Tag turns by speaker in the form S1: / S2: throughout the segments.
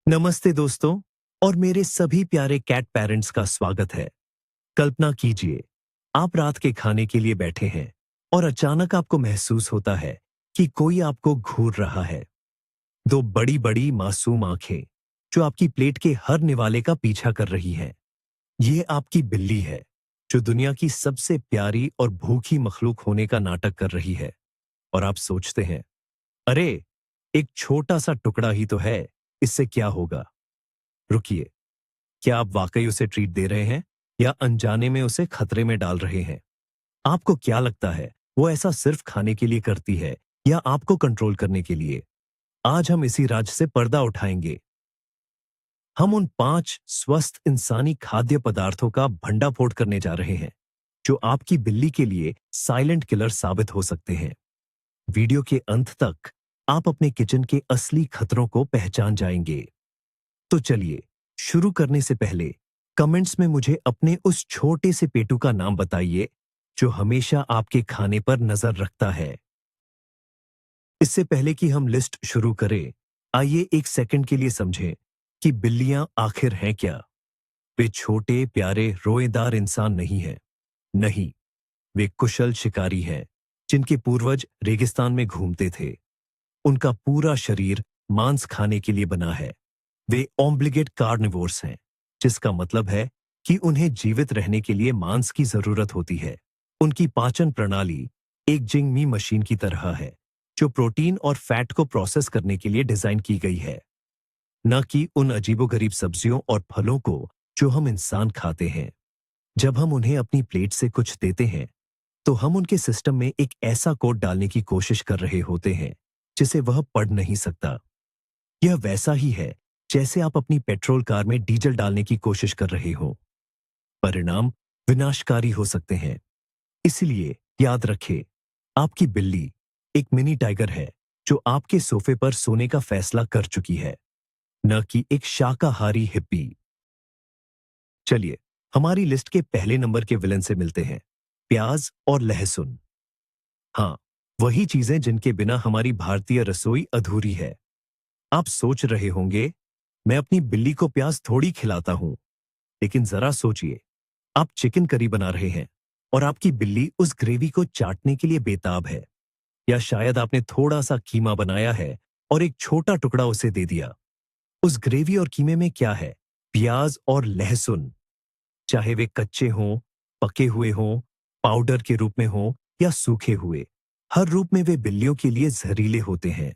S1: नमस्ते दोस्तों और मेरे सभी प्यारे कैट पेरेंट्स का स्वागत है। कल्पना कीजिए, आप रात के खाने के लिए बैठे हैं और अचानक आपको महसूस होता है कि कोई आपको घूर रहा है। दो बड़ी बड़ी मासूम आंखें जो आपकी प्लेट के हर निवाले का पीछा कर रही हैं। ये आपकी बिल्ली है जो दुनिया की सबसे प्यारी और भूखी मखलूक होने का नाटक कर रही है। और आप सोचते हैं, अरे, एक छोटा सा टुकड़ा ही तो है, इससे क्या होगा। रुकिए, क्या आप वाकई उसे ट्रीट दे रहे हैं या अनजाने में उसे खतरे में डाल रहे हैं? आपको क्या लगता है, वो ऐसा सिर्फ खाने के लिए करती है या आपको कंट्रोल करने के लिए? आज हम इसी राज से पर्दा उठाएंगे। हम उन 5 स्वस्थ इंसानी खाद्य पदार्थों का भंडाफोड़ करने जा रहे हैं जो आपकी बिल्ली के लिए साइलेंट किलर साबित हो सकते हैं। वीडियो के अंत तक आप अपने किचन के असली खतरों को पहचान जाएंगे। तो चलिए, शुरू करने से पहले कमेंट्स में मुझे अपने उस छोटे से पेटू का नाम बताइए जो हमेशा आपके खाने पर नजर रखता है। इससे पहले कि हम लिस्ट शुरू करें, आइए एक सेकंड के लिए समझें कि बिल्लियां आखिर हैं क्या। वे छोटे प्यारे रोएदार इंसान नहीं हैं। नहीं, वे कुशल शिकारी हैं जिनके पूर्वज रेगिस्तान में घूमते थे। उनका पूरा शरीर मांस खाने के लिए बना है। वे ऑब्लिगेट कार्निवोर्स हैं, जिसका मतलब है कि उन्हें जीवित रहने के लिए मांस की जरूरत होती है। उनकी पाचन प्रणाली एक जिंगमी मशीन की तरह है जो प्रोटीन और फैट को प्रोसेस करने के लिए डिजाइन की गई है, न कि उन अजीबोगरीब सब्जियों और फलों को जो हम इंसान खाते हैं। जब हम उन्हें अपनी प्लेट से कुछ देते हैं तो हम उनके सिस्टम में एक ऐसा कोड डालने की कोशिश कर रहे होते हैं जिसे वह पढ़ नहीं सकता। यह वैसा ही है जैसे आप अपनी पेट्रोल कार में डीजल डालने की कोशिश कर रहे हो। परिणाम विनाशकारी हो सकते हैं। इसलिए याद रखें, आपकी बिल्ली एक मिनी टाइगर है जो आपके सोफे पर सोने का फैसला कर चुकी है, न कि एक शाकाहारी हिप्पी। चलिए, हमारी लिस्ट के पहले नंबर के विलन से मिलते हैं, प्याज और लहसुन। हाँ, वही चीजें जिनके बिना हमारी भारतीय रसोई अधूरी है। आप सोच रहे होंगे, मैं अपनी बिल्ली को प्याज थोड़ी खिलाता हूं। लेकिन जरा सोचिए, आप चिकन करी बना रहे हैं और आपकी बिल्ली उस ग्रेवी को चाटने के लिए बेताब है। या शायद आपने थोड़ा सा कीमा बनाया है और एक छोटा टुकड़ा उसे दे दिया। उस ग्रेवी और कीमे में क्या है? प्याज और लहसुन। चाहे वे कच्चे हों, पके हुए हों, पाउडर के रूप में हों या सूखे हुए, हर रूप में वे बिल्लियों के लिए जहरीले होते हैं।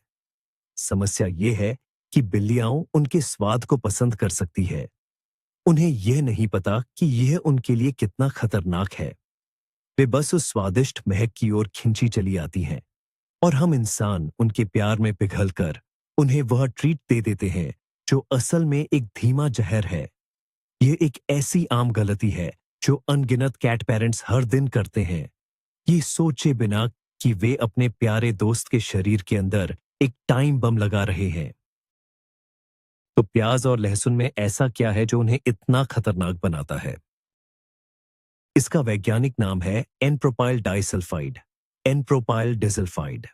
S1: समस्या यह है कि बिल्लियां उनके स्वाद को पसंद कर सकती है। उन्हें यह नहीं पता कि यह उनके लिए कितना खतरनाक है। वे बस उस स्वादिष्ट महक की ओर खिंची चली आती हैं और हम इंसान उनके प्यार में पिघलकर उन्हें वह ट्रीट दे देते हैं जो असल में एक धीमा जहर है। यह एक ऐसी आम गलती है जो अनगिनत कैट पेरेंट्स हर दिन करते हैं, ये सोचे बिना कि वे अपने प्यारे दोस्त के शरीर के अंदर एक टाइम बम लगा रहे हैं। तो प्याज और लहसुन में ऐसा क्या है जो उन्हें इतना खतरनाक बनाता है? इसका वैज्ञानिक नाम है एन-प्रोपाइल डाइसल्फाइड, एन-प्रोपाइल डिसल्फाइड।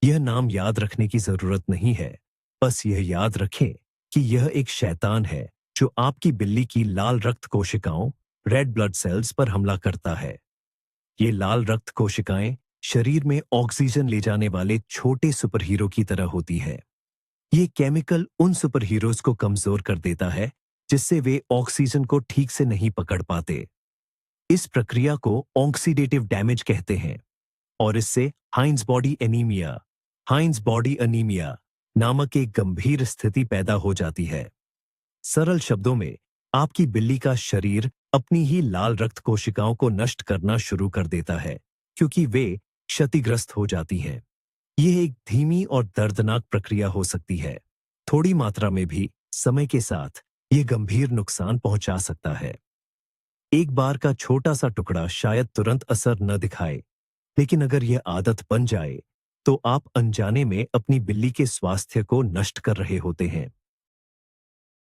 S1: यह नाम याद रखने की जरूरत नहीं है, बस यह याद रखें कि यह एक शैतान है जो आपकी बिल्ली की लाल रक्त कोशिकाओं, रेड ब्लड सेल्स पर हमला करता है। ये लाल रक्त कोशिकाएं शरीर में ऑक्सीजन ले जाने वाले छोटे सुपर हीरो की तरह होती है। ये केमिकल उन सुपर हीरोज को कमजोर कर देता है जिससे वे ऑक्सीजन को ठीक से नहीं पकड़ पाते। इस प्रक्रिया को ऑक्सीडेटिव डैमेज कहते हैं और इससे हाइंस बॉडी अनीमिया नामक एक गंभीर स्थिति पैदा हो जाती है। सरल शब्दों में, आपकी बिल्ली का शरीर अपनी ही लाल रक्त कोशिकाओं को नष्ट करना शुरू कर देता है क्योंकि वे क्षतिग्रस्त हो जाती हैं। यह एक धीमी और दर्दनाक प्रक्रिया हो सकती है। थोड़ी मात्रा में भी समय के साथ यह गंभीर नुकसान पहुंचा सकता है। एक बार का छोटा सा टुकड़ा शायद तुरंत असर न दिखाए, लेकिन अगर यह आदत बन जाए तो आप अनजाने में अपनी बिल्ली के स्वास्थ्य को नष्ट कर रहे होते हैं।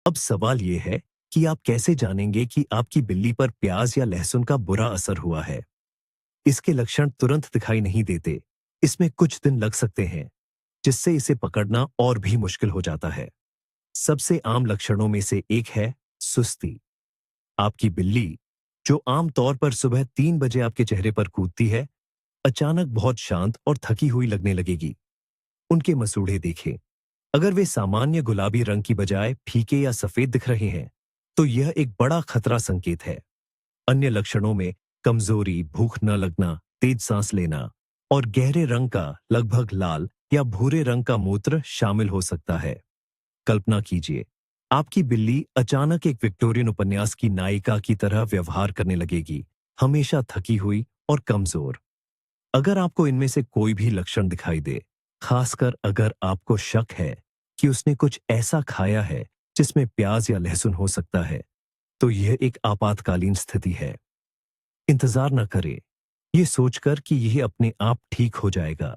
S1: अब सवाल यह है कि आप कैसे जानेंगे कि आपकी बिल्ली पर प्याज या लहसुन का बुरा असर हुआ है? इसके लक्षण तुरंत दिखाई नहीं देते। इसमें कुछ दिन लग सकते हैं, जिससे इसे पकड़ना और भी मुश्किल हो जाता है। सबसे आम लक्षणों में से एक है सुस्ती। आपकी बिल्ली, जो आमतौर पर सुबह 3 बजे आपके चेहरे पर कूदती है, अचानक बहुत शांत और थकी हुई लगने लगेगी। उनके मसूड़े देखें। अगर वे सामान्य गुलाबी रंग की बजाय फीके या सफेद दिख रहे हैं, तो यह एक बड़ा खतरा संकेत है। अन्य लक्षणों में कमजोरी, भूख न लगना, तेज सांस लेना और गहरे रंग का लगभग लाल या भूरे रंग का मूत्र शामिल हो सकता है। कल्पना कीजिए, आपकी बिल्ली अचानक एक विक्टोरियन उपन्यास की नायिका की तरह व्यवहार करने लगेगी, हमेशा थकी हुई और कमजोर। अगर आपको इनमें से कोई भी लक्षण दिखाई दे, खासकर अगर आपको शक है कि उसने कुछ ऐसा खाया है जिसमें प्याज या लहसुन हो सकता है, तो यह एक आपातकालीन स्थिति है। इंतजार न करें, यह सोचकर कि यह अपने आप ठीक हो जाएगा।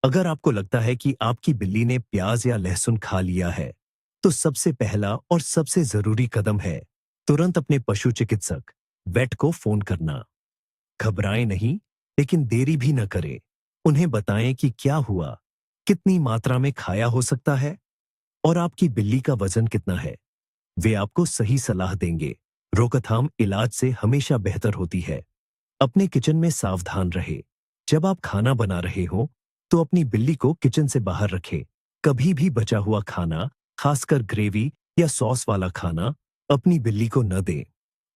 S1: अगर आपको लगता है कि आपकी बिल्ली ने प्याज या लहसुन खा लिया है, तो सबसे पहला और सबसे जरूरी कदम है तुरंत अपने पशु चिकित्सक, वेट को फोन करना। घबराएं नहीं, लेकिन देरी भी न करें। उन्हें बताएं कि क्या हुआ, कितनी मात्रा में खाया हो सकता है और आपकी बिल्ली का वजन कितना है। वे आपको सही सलाह देंगे। रोकथाम इलाज से हमेशा बेहतर होती है। अपने किचन में सावधान रहे। जब आप खाना बना रहे हो, तो अपनी बिल्ली को किचन से बाहर रखें। कभी भी बचा हुआ खाना, खासकर ग्रेवी या सॉस वाला खाना, अपनी बिल्ली को न दें।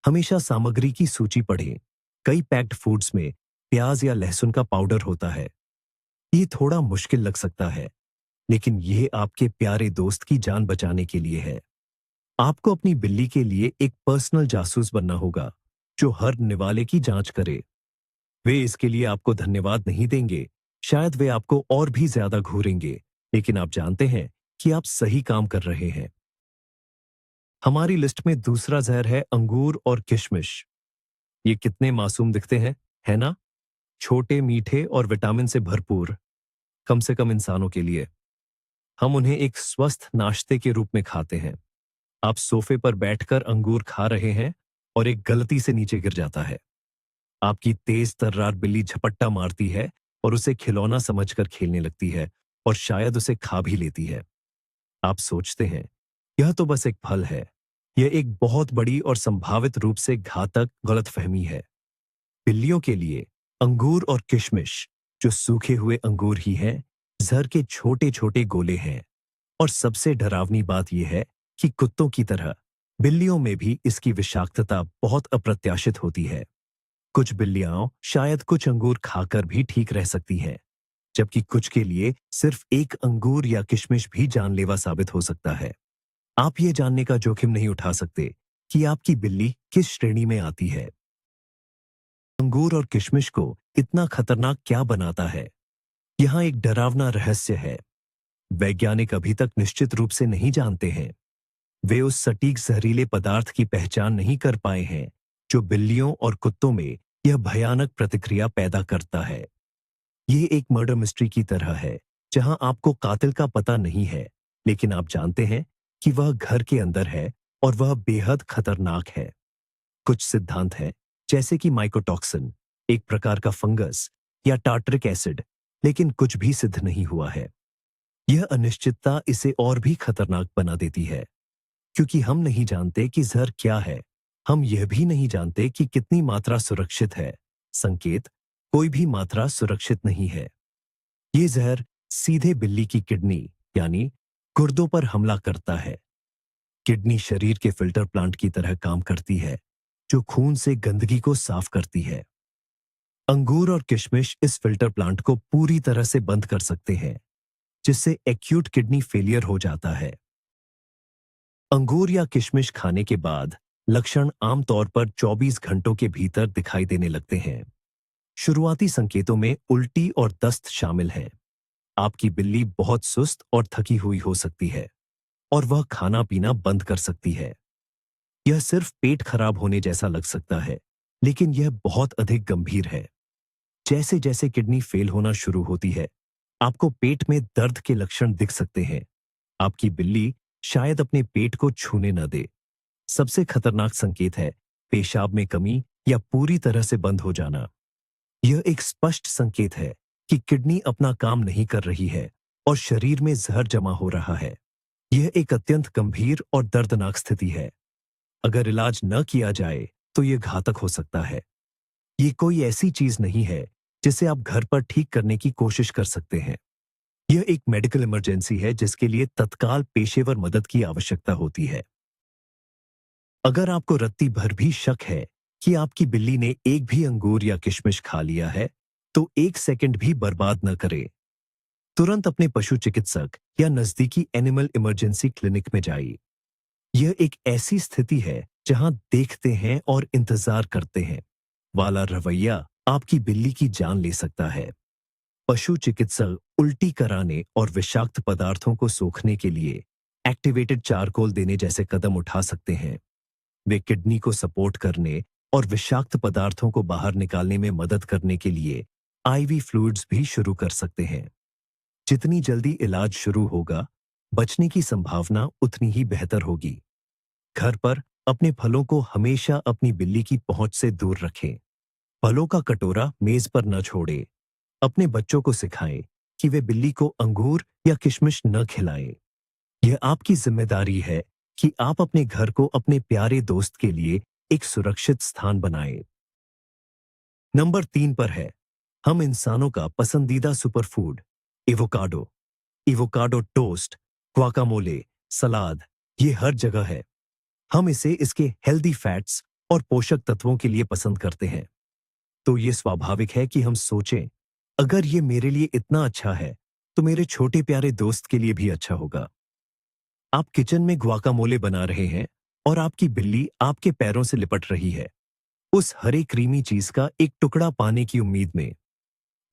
S1: हमेशा सामग्री की सूची पढ़ें। कई पैक्ड फूड्स में प्याज या लहसुन का पाउडर होता है। ये थोड़ा मुश्किल लग सकता है, लेकिन यह आपके प्यारे दोस्त की जान बचाने के लिए है। आपको अपनी बिल्ली के लिए एक पर्सनल जासूस बनना होगा, जो हर निवाले की जांच करे। वे इसके लिए आपको धन्यवाद नहीं देंगे, शायद वे आपको और भी ज्यादा घूरेंगे, लेकिन आप जानते हैं कि आप सही काम कर रहे हैं। हमारी लिस्ट में दूसरा जहर है अंगूर और किशमिश। ये कितने मासूम दिखते हैं, है ना? छोटे, मीठे और विटामिन से भरपूर, कम से कम इंसानों के लिए। हम उन्हें एक स्वस्थ नाश्ते के रूप में खाते हैं। आप सोफे पर बैठकर अंगूर खा रहे हैं और एक गलती से नीचे गिर जाता है। आपकी तेज तर्रार बिल्ली झपट्टा मारती है और उसे खिलौना समझकर खेलने लगती है और शायद उसे खा भी लेती है। आप सोचते हैं, यह तो बस एक फल है। यह एक बहुत बड़ी और संभावित रूप से घातक गलतफहमी है। बिल्लियों के लिए अंगूर और किशमिश, जो सूखे हुए अंगूर ही हैं, जहर के छोटे छोटे गोले हैं। और सबसे डरावनी बात यह है कि कुत्तों की तरह बिल्लियों में भी इसकी विषाक्तता बहुत अप्रत्याशित होती है। कुछ बिल्लियां शायद कुछ अंगूर खाकर भी ठीक रह सकती हैं, जबकि कुछ के लिए सिर्फ एक अंगूर या किशमिश भी जानलेवा साबित हो सकता है। आप ये जानने का जोखिम नहीं उठा सकते कि आपकी बिल्ली किस श्रेणी में आती है। अंगूर और किशमिश को इतना खतरनाक क्या बनाता है? यहाँ एक डरावना रहस्य है। वैज्ञानिक अभी तक निश्चित रूप से नहीं जानते हैं। वे उस सटीक जहरीले पदार्थ की पहचान नहीं कर पाए हैं जो बिल्लियों और कुत्तों में यह भयानक प्रतिक्रिया पैदा करता है। ये एक मर्डर मिस्ट्री की तरह है, जहां आपको कातिल का पता नहीं है, लेकिन आप जानते हैं कि वह घर के अंदर है और वह बेहद खतरनाक है। कुछ सिद्धांत हैं, जैसे कि माइकोटॉक्सिन, एक प्रकार का फंगस, या टार्टरिक एसिड, लेकिन कुछ भी सिद्ध नहीं हुआ है। यह अनिश्चितता इसे और भी खतरनाक बना देती है, क्योंकि हम नहीं जानते कि जहर क्या है। हम यह भी नहीं जानते कि कितनी मात्रा सुरक्षित है। संकेत: कोई भी मात्रा सुरक्षित नहीं है। ये जहर सीधे बिल्ली की किडनी, यानी गुर्दों पर हमला करता है। किडनी शरीर के फिल्टर प्लांट की तरह काम करती है, जो खून से गंदगी को साफ करती है। अंगूर और किशमिश इस फिल्टर प्लांट को पूरी तरह से बंद कर सकते हैं, जिससे एक्यूट किडनी फेलियर हो जाता है। अंगूर या किशमिश खाने के बाद लक्षण आमतौर पर 24 घंटों के भीतर दिखाई देने लगते हैं। शुरुआती संकेतों में उल्टी और दस्त शामिल हैं। आपकी बिल्ली बहुत सुस्त और थकी हुई हो सकती है और वह खाना पीना बंद कर सकती है। यह सिर्फ पेट खराब होने जैसा लग सकता है, लेकिन यह बहुत अधिक गंभीर है। जैसे जैसे किडनी फेल होना शुरू होती है, आपको पेट में दर्द के लक्षण दिख सकते हैं। आपकी बिल्ली शायद अपने पेट को छूने न दे। सबसे खतरनाक संकेत है पेशाब में कमी या पूरी तरह से बंद हो जाना। यह एक स्पष्ट संकेत है कि किडनी अपना काम नहीं कर रही है और शरीर में जहर जमा हो रहा है। यह एक अत्यंत गंभीर और दर्दनाक स्थिति है। अगर इलाज न किया जाए तो यह घातक हो सकता है। ये कोई ऐसी चीज नहीं है जिसे आप घर पर ठीक करने की कोशिश कर सकते हैं। यह एक मेडिकल इमरजेंसी है जिसके लिए तत्काल पेशेवर मदद की आवश्यकता होती है। अगर आपको रत्ती भर भी शक है कि आपकी बिल्ली ने एक भी अंगूर या किशमिश खा लिया है, तो 1 सेकंड भी बर्बाद न करें। तुरंत अपने पशु चिकित्सक या नजदीकी एनिमल इमरजेंसी क्लिनिक में जाइए। यह एक ऐसी स्थिति है जहां देखते हैं और इंतजार करते हैं वाला रवैया आपकी बिल्ली की जान ले सकता है। पशु चिकित्सक उल्टी कराने और विषाक्त पदार्थों को सोखने के लिए एक्टिवेटेड चारकोल देने जैसे कदम उठा सकते हैं। वे किडनी को सपोर्ट करने और विषाक्त पदार्थों को बाहर निकालने में मदद करने के लिए आईवी फ्लूइड्स भी शुरू कर सकते हैं। जितनी जल्दी इलाज शुरू होगा, बचने की संभावना उतनी ही बेहतर होगी। घर पर अपने फलों को हमेशा अपनी बिल्ली की पहुंच से दूर रखें। फलों का कटोरा मेज पर न छोड़ें। अपने बच्चों को सिखाएं कि वे बिल्ली को अंगूर या किशमिश न खिलाएं। यह आपकी जिम्मेदारी है कि आप अपने घर को अपने प्यारे दोस्त के लिए एक सुरक्षित स्थान बनाएं। नंबर 3 पर है हम इंसानों का पसंदीदा सुपरफूड, एवोकाडो। एवोकाडो टोस्ट, ग्वाकामोले, सलाद, ये हर जगह है। हम इसे इसके हेल्दी फैट्स और पोषक तत्वों के लिए पसंद करते हैं। तो ये स्वाभाविक है कि हम सोचें, अगर ये मेरे लिए इतना अच्छा है, तो मेरे छोटे प्यारे दोस्त के लिए भी अच्छा होगा। आप किचन में ग्वाकामोले बना रहे हैं और आपकी बिल्ली आपके पैरों से लिपट रही है, उस हरे क्रीमी चीज का एक टुकड़ा पाने की उम्मीद में।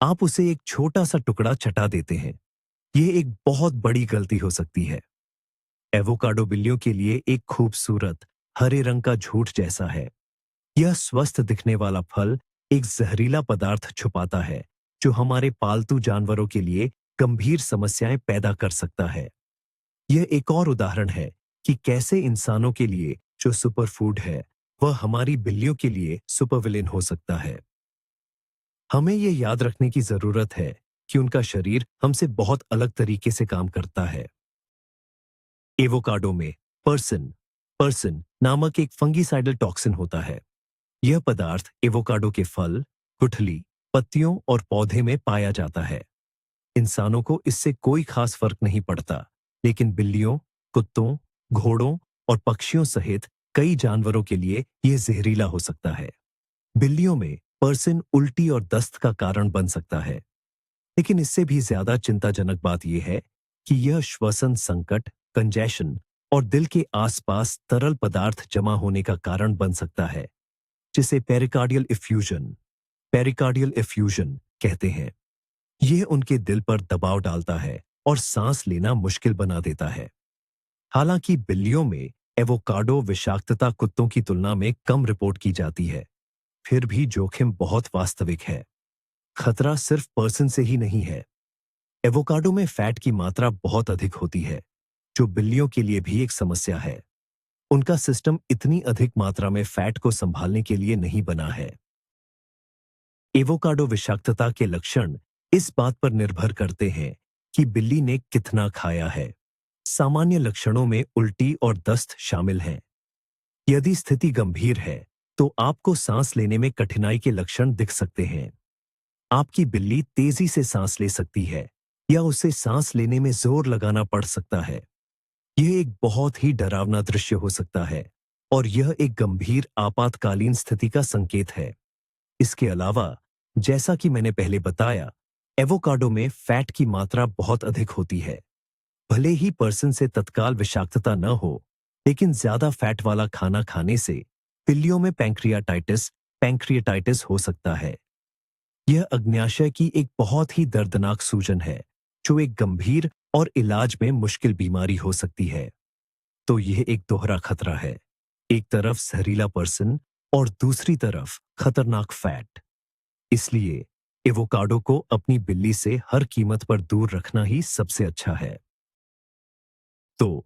S1: आप उसे एक छोटा सा टुकड़ा चटा देते हैं। यह एक बहुत बड़ी गलती हो सकती है। एवोकाडो बिल्लियों के लिए एक खूबसूरत हरे रंग का झूठ जैसा है। यह स्वस्थ दिखने वाला फल एक जहरीला पदार्थ छुपाता है जो हमारे पालतू जानवरों के लिए गंभीर समस्याएं पैदा कर सकता है। यह एक और उदाहरण है कि कैसे इंसानों के लिए जो सुपरफूड है, वह हमारी बिल्लियों के लिए सुपरविलेन हो सकता है। हमें यह याद रखने की जरूरत है कि उनका शरीर हमसे बहुत अलग तरीके से काम करता है। एवोकाडो में पर्सिन पर्सिन नामक एक फंगीसाइडल टॉक्सिन होता है। यह पदार्थ एवोकाडो के फल, गुठली, पत्तियों और पौधे में पाया जाता है। इंसानों को इससे कोई खास फर्क नहीं पड़ता, लेकिन बिल्लियों, कुत्तों, घोड़ों और पक्षियों सहित कई जानवरों के लिए यह जहरीला हो सकता है। बिल्लियों में पर्सिन उल्टी और दस्त का कारण बन सकता है, लेकिन इससे भी ज्यादा चिंताजनक बात यह है कि यह श्वसन संकट, कंजेशन और दिल के आसपास तरल पदार्थ जमा होने का कारण बन सकता है, जिसे पेरिकार्डियल एफ्यूजन कहते हैं। यह उनके दिल पर दबाव डालता है और सांस लेना मुश्किल बना देता है। हालांकि बिल्लियों में एवोकाडो विषाक्तता कुत्तों की तुलना में कम रिपोर्ट की जाती है, फिर भी जोखिम बहुत वास्तविक है। खतरा सिर्फ पर्सन से ही नहीं है। एवोकाडो में फैट की मात्रा बहुत अधिक होती है, जो बिल्लियों के लिए भी एक समस्या है। उनका सिस्टम इतनी अधिक मात्रा में फैट को संभालने के लिए नहीं बना है। एवोकाडो विषाक्तता के लक्षण इस बात पर निर्भर करते हैं कि बिल्ली ने कितना खाया है। सामान्य लक्षणों में उल्टी और दस्त शामिल हैं। यदि स्थिति गंभीर है, तो आपको सांस लेने में कठिनाई के लक्षण दिख सकते हैं। आपकी बिल्ली तेजी से सांस ले सकती है या उसे सांस लेने में जोर लगाना पड़ सकता है। यह एक बहुत ही डरावना दृश्य हो सकता है और यह एक गंभीर आपातकालीन स्थिति का संकेत है। इसके अलावा, जैसा कि मैंने पहले बताया, एवोकाडो में फैट की मात्रा बहुत अधिक होती है। भले ही पर्सन से तत्काल विषाक्तता न हो, लेकिन ज्यादा फैट वाला खाना खाने से बिल्लियों में पैंक्रियाटाइटिस हो सकता है। यह अग्न्याशय की एक बहुत ही दर्दनाक सूजन है, जो एक गंभीर और इलाज में मुश्किल बीमारी हो सकती है। तो यह एक दोहरा खतरा है, एक तरफ जहरीला पर्सन और दूसरी तरफ खतरनाक फैट। इसलिए एवोकाडो को अपनी बिल्ली से हर कीमत पर दूर रखना ही सबसे अच्छा है। तो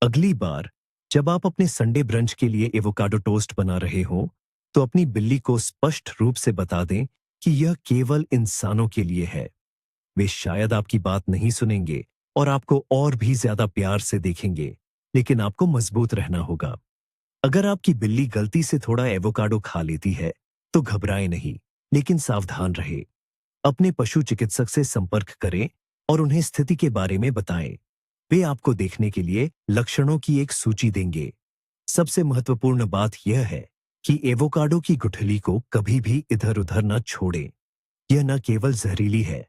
S1: अगली बार जब आप अपने संडे ब्रंच के लिए एवोकाडो टोस्ट बना रहे हो, तो अपनी बिल्ली को स्पष्ट रूप से बता दें कि यह केवल इंसानों के लिए है। वे शायद आपकी बात नहीं सुनेंगे, और आपको और भी ज्यादा प्यार से देखेंगे, लेकिन आपको मजबूत रहना होगा। अगर आपकी बिल्ली गलती से थोड़ा एवोकाडो खा लेती है, तो घबराएं नहीं, लेकिन सावधान रहे। अपने पशु चिकित्सक से संपर्क करें और उन्हें स्थिति के बारे में बताएं। वे आपको देखने के लिए लक्षणों की एक सूची देंगे। सबसे महत्वपूर्ण बात यह है कि एवोकाडो की गुठली को कभी भी इधर-उधर न छोड़ें। यह न केवल जहरीली है,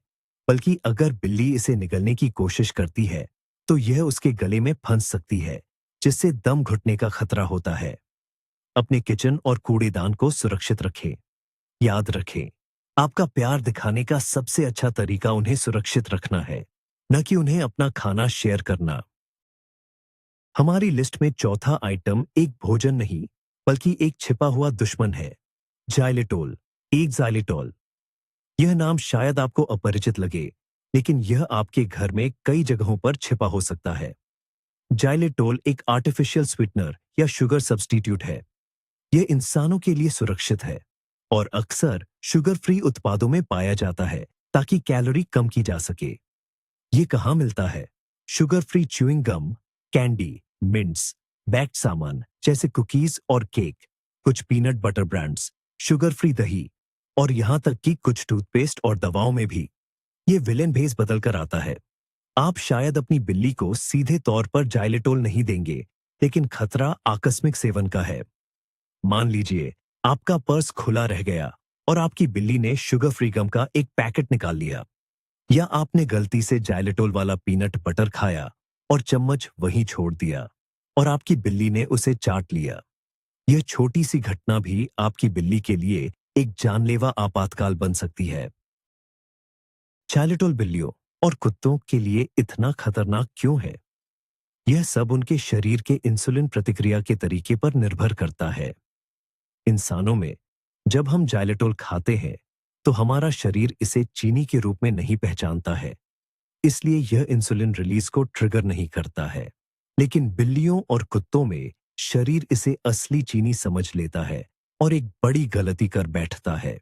S1: बल्कि अगर बिल्ली इसे निगलने की कोशिश करती है, तो यह उसके गले में फंस सकती है, जिससे दम घुटने का खतरा होता है। अपने किचन और कूड़ेदान को सुरक्षित रखें। याद रखें, आपका प्यार दिखाने का सबसे अच्छा तरीका उन्हें सुरक्षित रखना है, न कि उन्हें अपना खाना शेयर करना। हमारी लिस्ट में चौथा आइटम एक भोजन नहीं, बल्कि एक छिपा हुआ दुश्मन है। जाइलेटोल, एक जाइलेटोल। यह नाम शायद आपको अपरिचित लगे, लेकिन यह आपके घर में कई जगहों पर छिपा हो सकता है। जाइलेटोल एक आर्टिफिशियल स्वीटनर या शुगर सब्स्टिट्यूट है। यह इंसानों के लिए सुरक्षित है और अक्सर शुगर फ्री उत्पादों में पाया जाता है, ताकि कैलोरी कम की जा सके। ये कहाँ मिलता है? Sugar free chewing gum, candy, mints, baked सामान जैसे कुकीज और केक, कुछ peanut butter brands, sugar free दही और यहाँ तक कि कुछ टूथपेस्ट और दवाओं में भी। ये विलेन भेस बदल कर आता है। आप शायद अपनी बिल्ली को सीधे तौर पर जाइलेटोल नहीं देंगे, लेकिन खतरा आकस्मिक सेवन का है। मान लीजिए आपका पर्स खुला रह गया और आपकी बिल्ली ने शुगर फ्री गम का एक पैकेट निकाल लिया, या आपने गलती से जाइलेटोल वाला पीनट बटर खाया और चम्मच वहीं छोड़ दिया और आपकी बिल्ली ने उसे चाट लिया। यह छोटी सी घटना भी आपकी बिल्ली के लिए एक जानलेवा आपातकाल बन सकती है। जाइलेटोल बिल्लियों और कुत्तों के लिए इतना खतरनाक क्यों है? यह सब उनके शरीर के इंसुलिन प्रतिक्रिया के तरीके पर निर्भर करता है। इंसानों में जब हम जाइलेटोल खाते हैं, तो हमारा शरीर इसे चीनी के रूप में नहीं पहचानता है, इसलिए यह इंसुलिन रिलीज को ट्रिगर नहीं करता है। लेकिन बिल्लियों और कुत्तों में शरीर इसे असली चीनी समझ लेता है और एक बड़ी गलती कर बैठता है।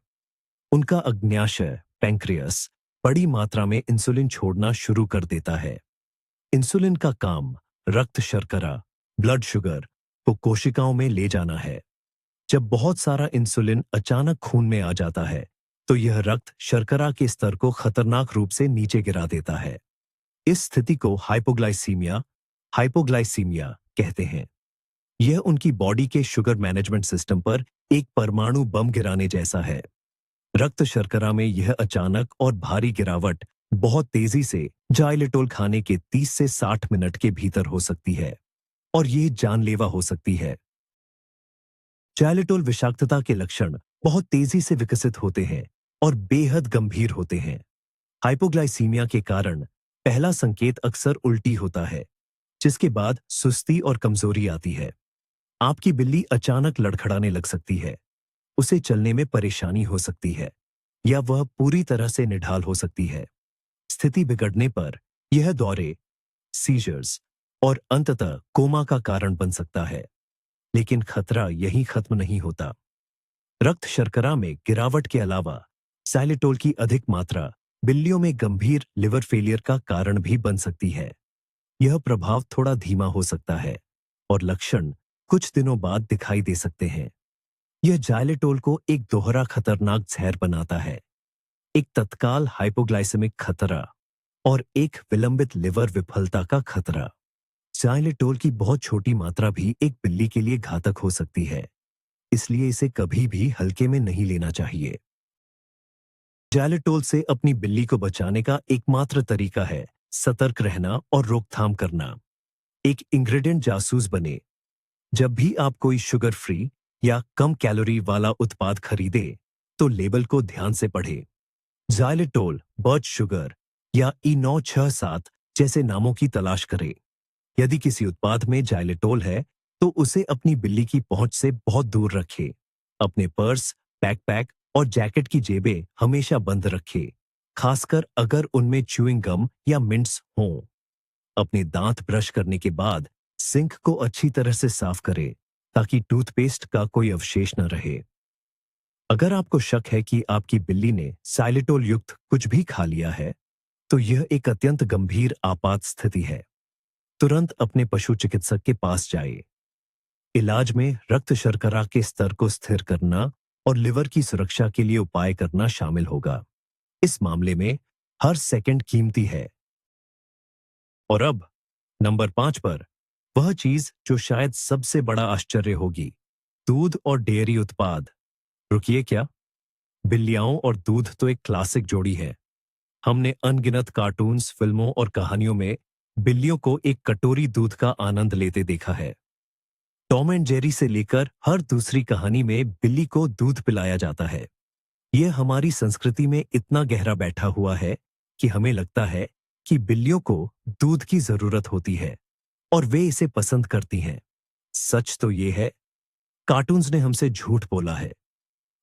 S1: उनका अग्न्याशय पैंक्रियास बड़ी मात्रा में इंसुलिन छोड़ना शुरू कर देता है। इंसुलिन का काम रक्त शर्करा, ब्लड शुगर को कोशिकाओं में ले जाना है। जब बहुत सारा इंसुलिन अचानक खून में आ जाता है, तो यह रक्त शर्करा के स्तर को खतरनाक रूप से नीचे गिरा देता है। इस स्थिति को हाइपोग्लाइसीमिया हाइपोग्लाइसीमिया कहते हैं। यह उनकी बॉडी के शुगर मैनेजमेंट सिस्टम पर एक परमाणु बम गिराने जैसा है। रक्त शर्करा में यह अचानक और भारी गिरावट बहुत तेजी से जाइलेटोल खाने के 30 से 60 मिनट के भीतर हो सकती है और यह जानलेवा हो सकती है। जाइलेटोल विषाक्तता के लक्षण बहुत तेजी से विकसित होते हैं और बेहद गंभीर होते हैं। हाइपोग्लाइसीमिया के कारण पहला संकेत अक्सर उल्टी होता है, जिसके बाद सुस्ती और कमजोरी आती है। आपकी बिल्ली अचानक लड़खड़ाने लग सकती है, उसे चलने में परेशानी हो सकती है, या वह पूरी तरह से निढाल हो सकती है। स्थिति बिगड़ने पर यह दौरे, सीजर्स और अंततः कोमा का कारण बन सकता है। लेकिन खतरा यहीं खत्म नहीं होता। रक्त शर्करा में गिरावट के अलावा जाइलेटोल की अधिक मात्रा बिल्लियों में गंभीर लिवर फेलियर का कारण भी बन सकती है। यह प्रभाव थोड़ा धीमा हो सकता है और लक्षण कुछ दिनों बाद दिखाई दे सकते हैं। यह जाइलेटोल को एक दोहरा खतरनाक जहर बनाता है, एक तत्काल हाइपोग्लाइसेमिक खतरा और एक विलंबित लिवर विफलता का खतरा। जाइलेटोल की बहुत छोटी मात्रा भी एक बिल्ली के लिए घातक हो सकती है, इसलिए इसे कभी भी हल्के में नहीं लेना चाहिए। जाइलेटोल से अपनी बिल्ली को बचाने का एकमात्र तरीका है सतर्क रहना और रोकथाम करना। एक इंग्रेडिएंट जासूस बने। जब भी आप कोई शुगर फ्री या कम कैलोरी वाला उत्पाद खरीदे, तो लेबल को ध्यान से पढ़े। जाइलेटोल, बर्च शुगर या E967 जैसे नामों की तलाश करें। यदि किसी उत्पाद में जाइलेटोल है, तो उसे अपनी बिल्ली की पहुंच से बहुत दूर रखें। अपने पर्स, बैकपैक और जैकेट की जेबें हमेशा बंद रखें, खासकर अगर उनमें च्यूइंग गम या मिंट्स हों। अपने दांत ब्रश करने के बाद सिंक को अच्छी तरह से साफ करें, ताकि टूथपेस्ट का कोई अवशेष न रहे। अगर आपको शक है कि आपकी बिल्ली ने जाइलेटोल युक्त कुछ भी खा लिया है, तो यह एक अत्यंत गंभीर आपात स्थिति है। तुरंत अपने पशु चिकित्सक के पास जाइए। इलाज में रक्त शर्करा के स्तर को स्थिर करना और लिवर की सुरक्षा के लिए उपाय करना शामिल होगा। इस मामले में हर सेकंड कीमती है। और अब नंबर 5 पर वह चीज जो शायद सबसे बड़ा आश्चर्य होगी, दूध और डेयरी उत्पाद। रुकिए, क्या? बिल्लियाओं और दूध तो एक क्लासिक जोड़ी है। हमने अनगिनत कार्टून्स, फिल्मों और कहानियों में बिल्लियों को एक कटोरी दूध का आनंद लेते देखा है। टॉम एंड जेरी से लेकर हर दूसरी कहानी में बिल्ली को दूध पिलाया जाता है। यह हमारी संस्कृति में इतना गहरा बैठा हुआ है कि हमें लगता है कि बिल्लियों को दूध की जरूरत होती है और वे इसे पसंद करती हैं। सच तो यह है, कार्टून्स ने हमसे झूठ बोला है।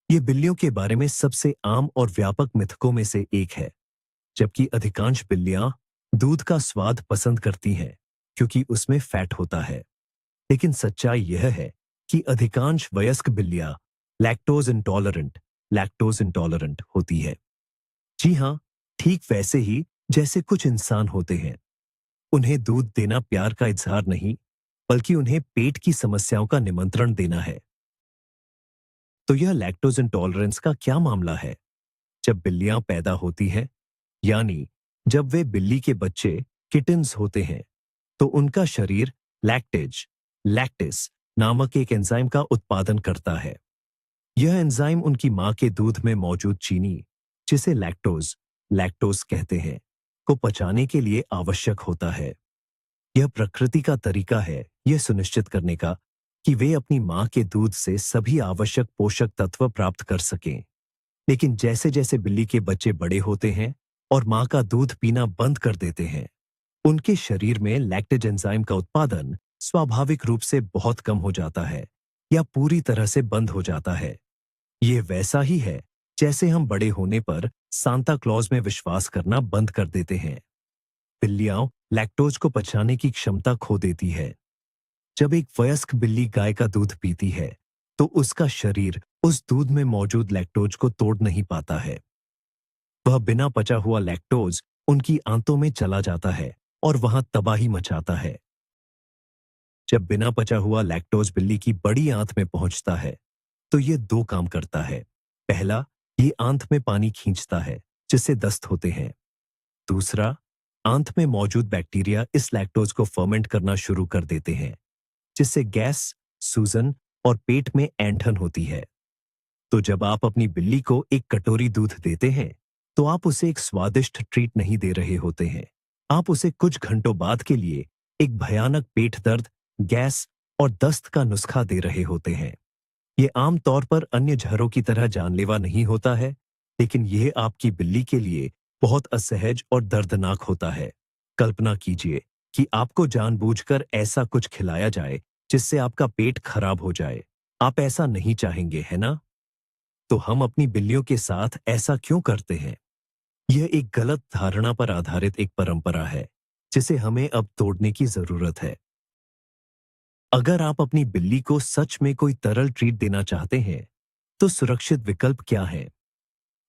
S1: ये बिल्लियों के बारे में सबसे आम और व्यापक मिथकों में से एक है। जबकि अधिकांश बिल्लियां दूध का स्वाद पसंद करती हैं क्योंकि उसमें फैट होता है। लेकिन सच्चाई यह है कि अधिकांश वयस्क बिल्लियां लैक्टोज इंटॉलरेंट होती है। जी हां, ठीक वैसे ही जैसे कुछ इंसान होते हैं। उन्हें दूध देना प्यार का इजहार नहीं, बल्कि उन्हें पेट की समस्याओं का निमंत्रण देना है। तो यह लैक्टोज इंटॉलरेंस का क्या मामला है? जब बिल्लियां पैदा होती हैं, यानी जब वे बिल्ली के बच्चे किटन्स होते हैं, तो उनका शरीर लैक्टिस नामक एक एंजाइम का उत्पादन करता है। यह एंजाइम उनकी मां के दूध में मौजूद चीनी, जिसे लैक्टोज कहते हैं, को पचाने के लिए आवश्यक होता है। यह प्रकृति का तरीका है यह सुनिश्चित करने का कि वे अपनी मां के दूध से सभी आवश्यक पोषक तत्व प्राप्त कर सकें। लेकिन जैसे जैसे बिल्ली के बच्चे बड़े होते हैं और मां का दूध पीना बंद कर देते हैं, उनके शरीर में लैक्टेज एंजाइम का उत्पादन स्वाभाविक रूप से बहुत कम हो जाता है या पूरी तरह से बंद हो जाता है। यह वैसा ही है जैसे हम बड़े होने पर सांता क्लॉज में विश्वास करना बंद कर देते हैं। बिल्लियां लैक्टोज को पचाने की क्षमता खो देती है। जब एक वयस्क बिल्ली गाय का दूध पीती है, तो उसका शरीर उस दूध में मौजूद लैक्टोज को तोड़ नहीं पाता है। वह बिना पचा हुआ लैक्टोज उनकी आंतों में चला जाता है और वहां तबाही मचाता है। जब बिना पचा हुआ लैक्टोज बिल्ली की बड़ी आंत में पहुंचता है, तो यह दो काम करता है। पहला, ये आंत में पानी खींचता है, जिससे दस्त होते हैं। दूसरा, आंत में मौजूद बैक्टीरिया इस लैक्टोज को फर्मेंट करना शुरू कर देते हैं, जिससे गैस, सूजन और पेट में ऐंठन होती है। तो जब आप अपनी बिल्ली को एक कटोरी दूध देते हैं, तो आप उसे एक स्वादिष्ट ट्रीट नहीं दे रहे होते हैं। आप उसे कुछ घंटों बाद के लिए एक भयानक पेट दर्द, गैस और दस्त का नुस्खा दे रहे होते हैं। ये आम तौर पर अन्य जहरों की तरह जानलेवा नहीं होता है, लेकिन यह आपकी बिल्ली के लिए बहुत असहज और दर्दनाक होता है। कल्पना कीजिए कि आपको जानबूझकर ऐसा कुछ खिलाया जाए जिससे आपका पेट खराब हो जाए। आप ऐसा नहीं चाहेंगे, है ना? तो हम अपनी बिल्लियों के साथ ऐसा क्यों करते हैं? यह एक गलत धारणा पर आधारित एक परंपरा है, जिसे हमें अब तोड़ने की जरूरत है। अगर आप अपनी बिल्ली को सच में कोई तरल ट्रीट देना चाहते हैं, तो सुरक्षित विकल्प क्या है?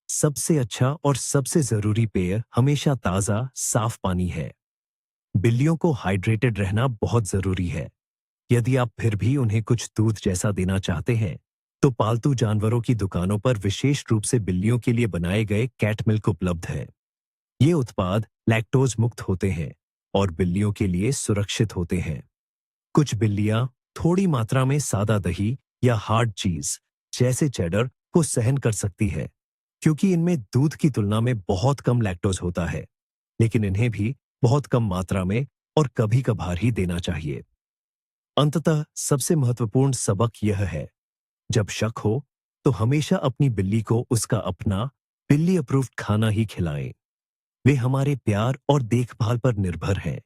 S1: सबसे अच्छा और सबसे जरूरी पेय हमेशा ताजा, साफ पानी है। बिल्लियों को हाइड्रेटेड रहना बहुत जरूरी है। यदि आप फिर भी उन्हें कुछ दूध जैसा देना चाहते हैं, तो पालतू जानवरों की दुकानों पर विशेष रूप से बिल्लियों के लिए बनाए गए कैट मिल्क उपलब्ध है। ये उत्पाद लैक्टोज मुक्त होते हैं और बिल्लियों के लिए सुरक्षित होते हैं। कुछ बिल्लियां थोड़ी मात्रा में सादा दही या हार्ड चीज जैसे चेडर को सहन कर सकती है, क्योंकि इनमें दूध की तुलना में बहुत कम लैक्टोज होता है। लेकिन इन्हें भी बहुत कम मात्रा में और कभी कभार ही देना चाहिए। अंततः सबसे महत्वपूर्ण सबक यह है, जब शक हो तो हमेशा अपनी बिल्ली को उसका अपना बिल्ली अप्रूव्ड खाना ही खिलाएं। वे हमारे प्यार और देखभाल पर निर्भर हैं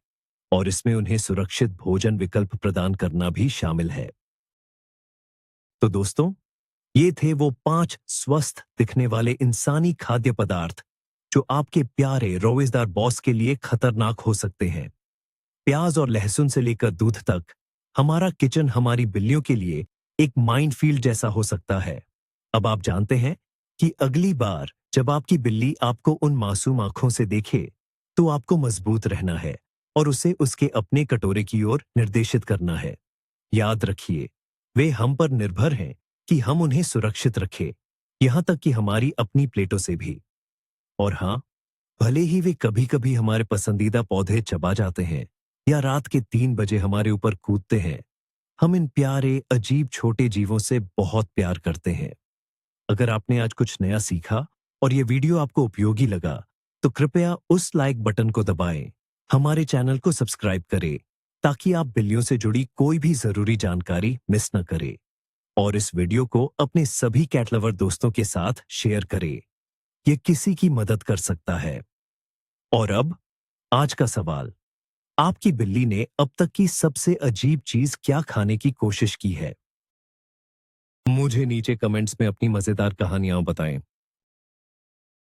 S1: और इसमें उन्हें सुरक्षित भोजन विकल्प प्रदान करना भी शामिल है। तो दोस्तों, ये थे वो 5 स्वस्थ दिखने वाले इंसानी खाद्य पदार्थ जो आपके प्यारे रोवेदार बॉस के लिए खतरनाक हो सकते हैं। प्याज और लहसुन से लेकर दूध तक, हमारा किचन हमारी बिल्लियों के लिए एक माइनफील्ड जैसा हो सकता है। अब आप जानते हैं कि अगली बार जब आपकी बिल्ली आपको उन मासूम आंखों से देखे, तो आपको मजबूत रहना है और उसे उसके अपने कटोरे की ओर निर्देशित करना है। याद रखिए, वे हम पर निर्भर हैं कि हम उन्हें सुरक्षित रखें, यहां तक कि हमारी अपनी प्लेटों से भी। और हाँ, भले ही वे कभी-कभी हमारे पसंदीदा पौधे चबा जाते हैं या रात के 3 बजे हमारे ऊपर कूदते हैं, हम इन प्यारे, अजीब छोटे जीवों से बहुत प्यार करते हैं। अगर आपने आज कुछ नया सीखा और ये वीडियो आपको उपयोगी लगा, तो कृपया उस लाइक बटन को दबाएं, हमारे चैनल को सब्सक्राइब करें, ताकि आप बिल्लियों से जुड़ी कोई भी जरूरी जानकारी मिस न करें। और इस वीडियो को अपने सभी कैट लवर दोस्तों के साथ शेयर करें। ये किसी की मदद कर सकता है। और अब आज का सवाल, आपकी बिल्ली ने अब तक की सबसे अजीब चीज क्या खाने की कोशिश की है? मुझे नीचे कमेंट्स में अपनी मजेदार कहानियां बताएं।